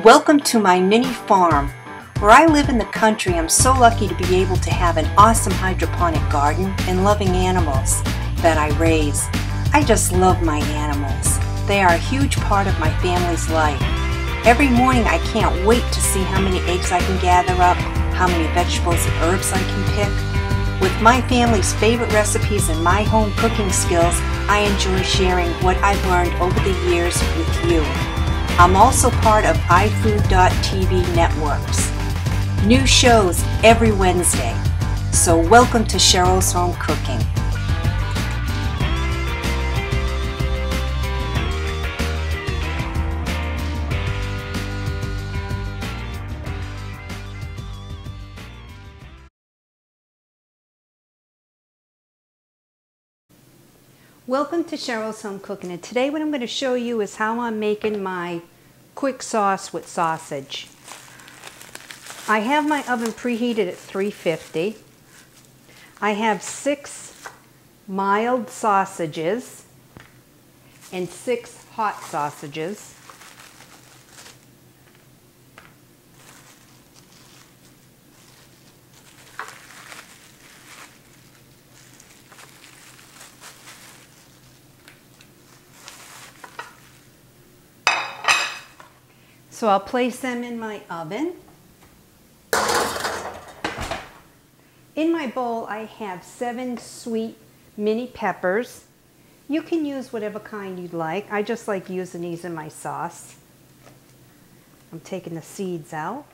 Welcome to my mini farm. Where I live in the country, I'm so lucky to be able to have an awesome hydroponic garden and loving animals that I raise. I just love my animals. They are a huge part of my family's life. Every morning I can't wait to see how many eggs I can gather up, how many vegetables and herbs I can pick. With my family's favorite recipes and my home cooking skills, I enjoy sharing what I've learned over the years with you. I'm also part of iFood.tv networks. New shows every Wednesday. So welcome to Cheryl's Home Cooking. Welcome to Cheryl's Home Cooking, and today what I'm going to show you is how I'm making my quick sauce with sausage. I have my oven preheated at 350. I have 6 mild sausages and 6 hot sausages. So I'll place them in my oven. In my bowl I have 7 sweet mini peppers. You can use whatever kind you'd like. I just like using these in my sauce. I'm taking the seeds out.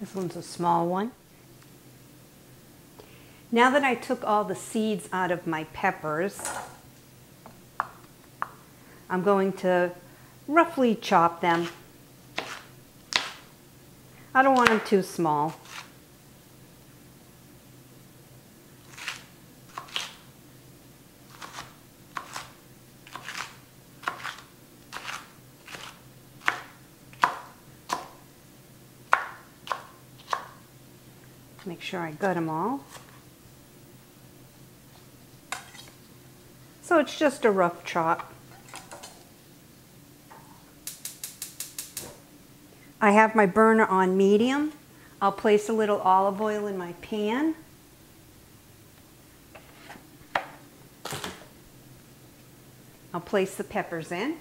This one's a small one. Now that I took all the seeds out of my peppers, I'm going to roughly chop them. I don't want them too small. Make sure I got them all. So it's just a rough chop. I have my burner on medium. I'll place a little olive oil in my pan. I'll place the peppers in.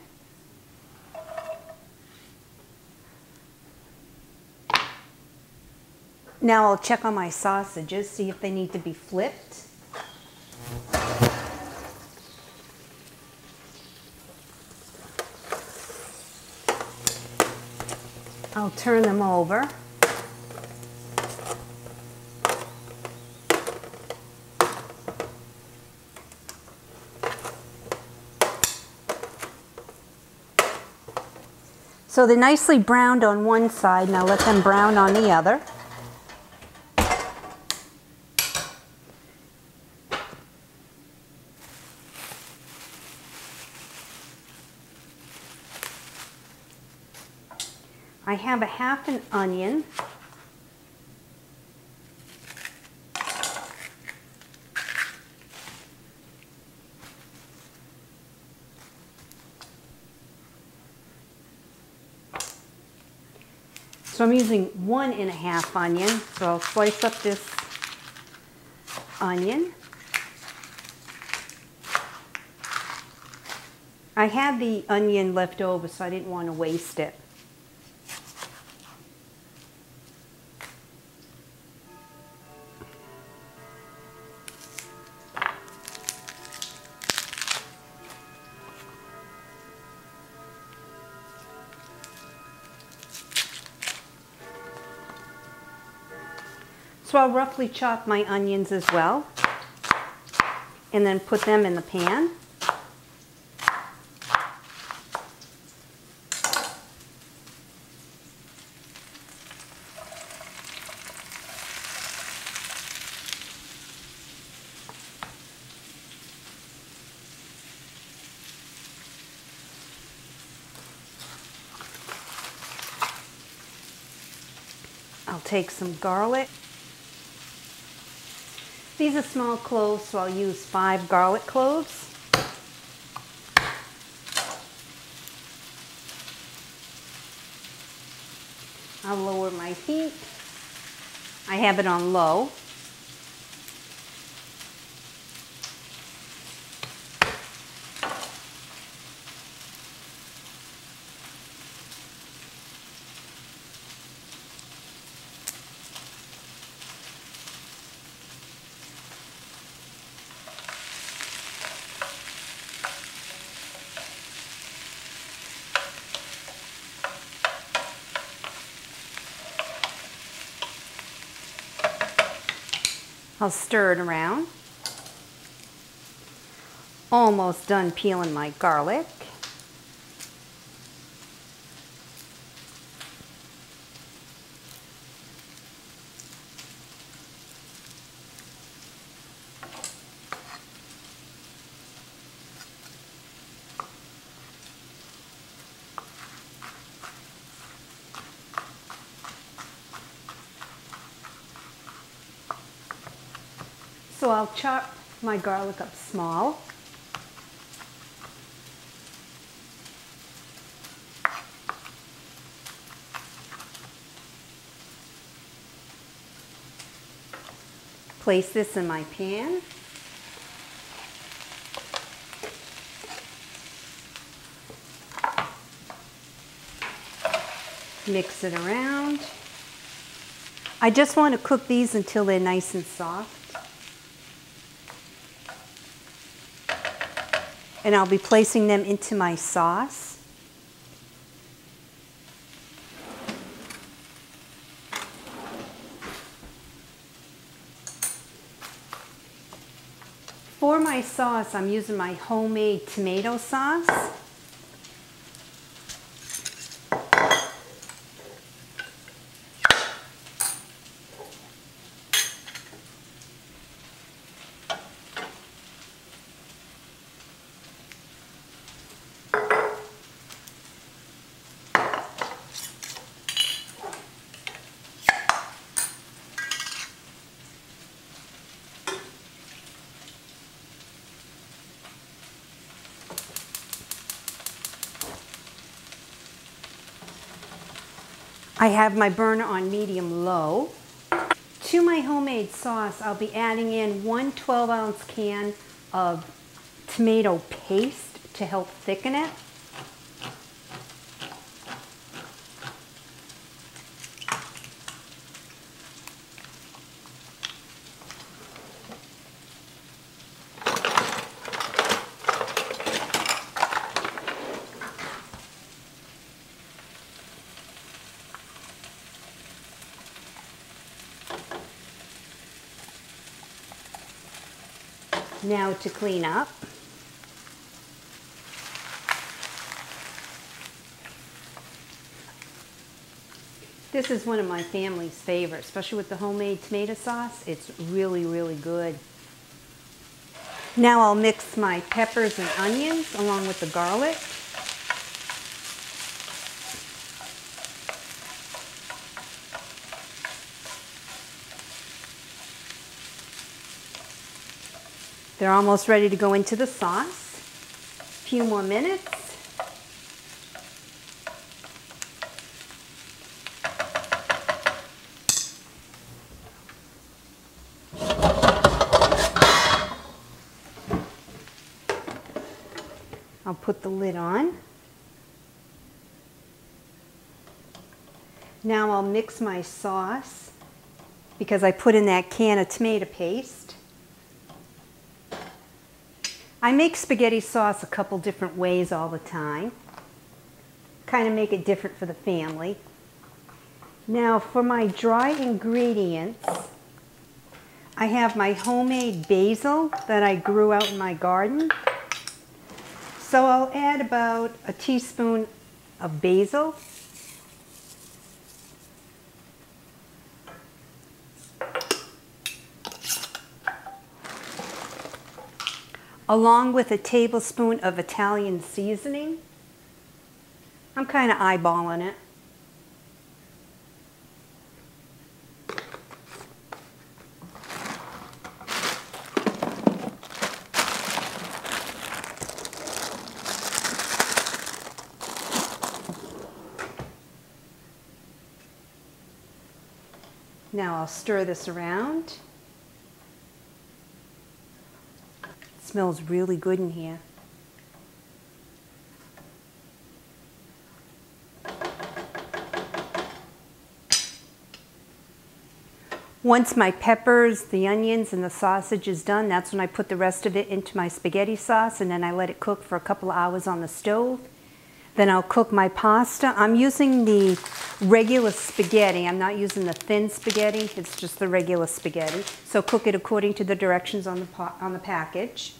Now I'll check on my sausages, see if they need to be flipped. I'll turn them over. So they're nicely browned on one side, now let them brown on the other. I have a half an onion. So I'm using 1 1/2 onion. So I'll slice up this onion. I had the onion left over, so I didn't want to waste it. So I'll roughly chop my onions as well and then put them in the pan. I'll take some garlic. These are small cloves, so I'll use 5 garlic cloves. I'll lower my heat. I have it on low. I'll stir it around. Almost done peeling my garlic. So I'll chop my garlic up small. Place this in my pan. Mix it around. I just want to cook these until they're nice and soft. And I'll be placing them into my sauce. For my sauce, I'm using my homemade tomato sauce. I have my burner on medium-low. To my homemade sauce, I'll be adding in 1 12-ounce can of tomato paste to help thicken it. Now to clean up. This is one of my family's favorites, especially with the homemade tomato sauce. It's really, really good. Now I'll mix my peppers and onions along with the garlic. They're almost ready to go into the sauce. A few more minutes. I'll put the lid on. Now I'll mix my sauce because I put in that can of tomato paste. I make spaghetti sauce a couple different ways all the time. Kind of make it different for the family. Now for my dry ingredients, I have my homemade basil that I grew out in my garden. So I'll add about a teaspoon of basil. Along with a tablespoon of Italian seasoning. I'm kind of eyeballing it. Now I'll stir this around. It smells really good in here. Once my peppers, the onions, and the sausage is done, that's when I put the rest of it into my spaghetti sauce, and then I let it cook for a couple of hours on the stove. Then I'll cook my pasta. I'm using the regular spaghetti. I'm not using the thin spaghetti. It's just the regular spaghetti. So cook it according to the directions on the package.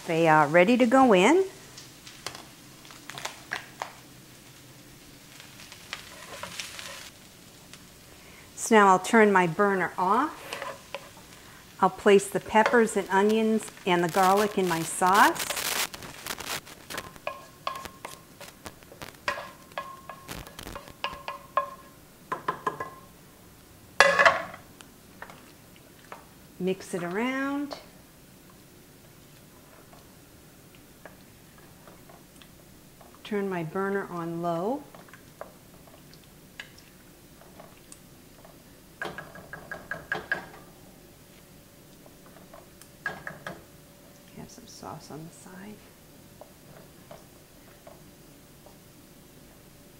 They are ready to go in. So now I'll turn my burner off. I'll place the peppers and onions and the garlic in my sauce. Mix it around. Turn my burner on low. Have some sauce on the side.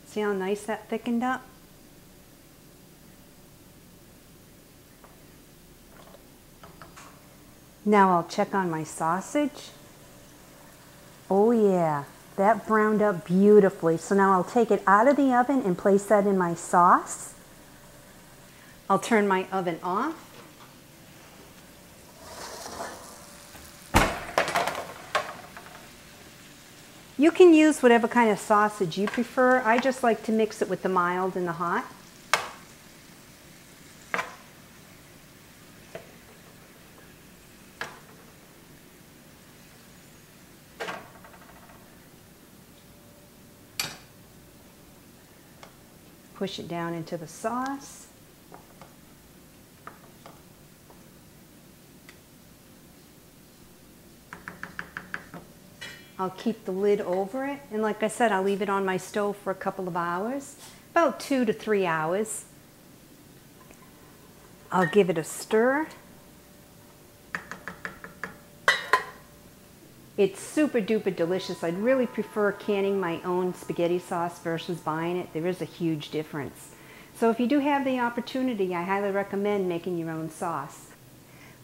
See how nice that thickened up? Now I'll check on my sausage. Oh yeah, that browned up beautifully. So now I'll take it out of the oven and place that in my sauce. I'll turn my oven off. You can use whatever kind of sausage you prefer. I just like to mix it with the mild and the hot. Push it down into the sauce. I'll keep the lid over it, and like I said, I'll leave it on my stove for a couple of hours, about 2 to 3 hours. I'll give it a stir. It's super duper delicious. I'd really prefer canning my own spaghetti sauce versus buying it. There is a huge difference. So if you do have the opportunity, I highly recommend making your own sauce.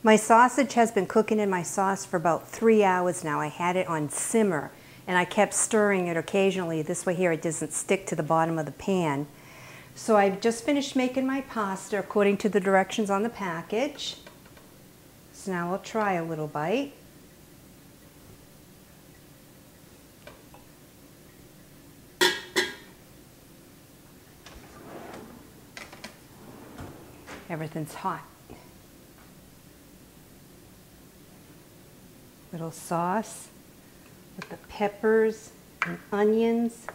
My sausage has been cooking in my sauce for about 3 hours now. I had it on simmer and I kept stirring it occasionally. This way here it doesn't stick to the bottom of the pan. So I've just finished making my pasta according to the directions on the package. So now I'll try a little bite. Everything's hot. Little sauce with the peppers and onions.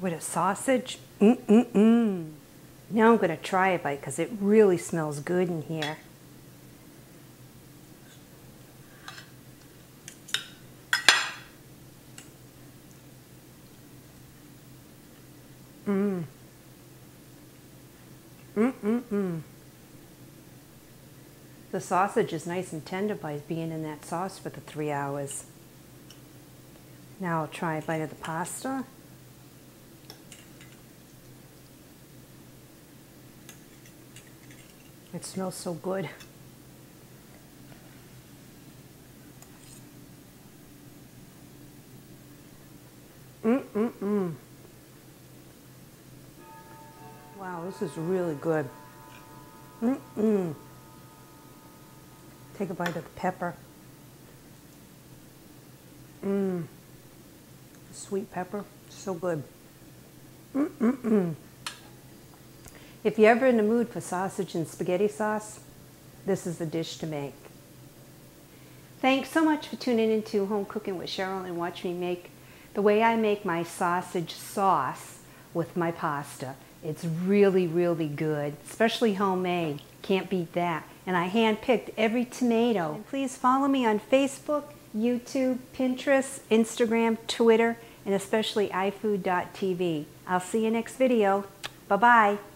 With a sausage. Now I'm going to try a bite because it really smells good in here. The sausage is nice and tender by being in that sauce for the 3 hours. Now I'll try a bite of the pasta. It smells so good. Wow, this is really good. Take a bite of the pepper. Sweet pepper, so good. If you're ever in the mood for sausage and spaghetti sauce, this is the dish to make. Thanks so much for tuning into Home Cooking with Cheryl and watch me make the way I make my sausage sauce with my pasta. It's really, really good, especially homemade. Can't beat that. And I hand-picked every tomato. And please follow me on Facebook, YouTube, Pinterest, Instagram, Twitter, and especially ifood.tv. I'll see you next video. Bye-bye.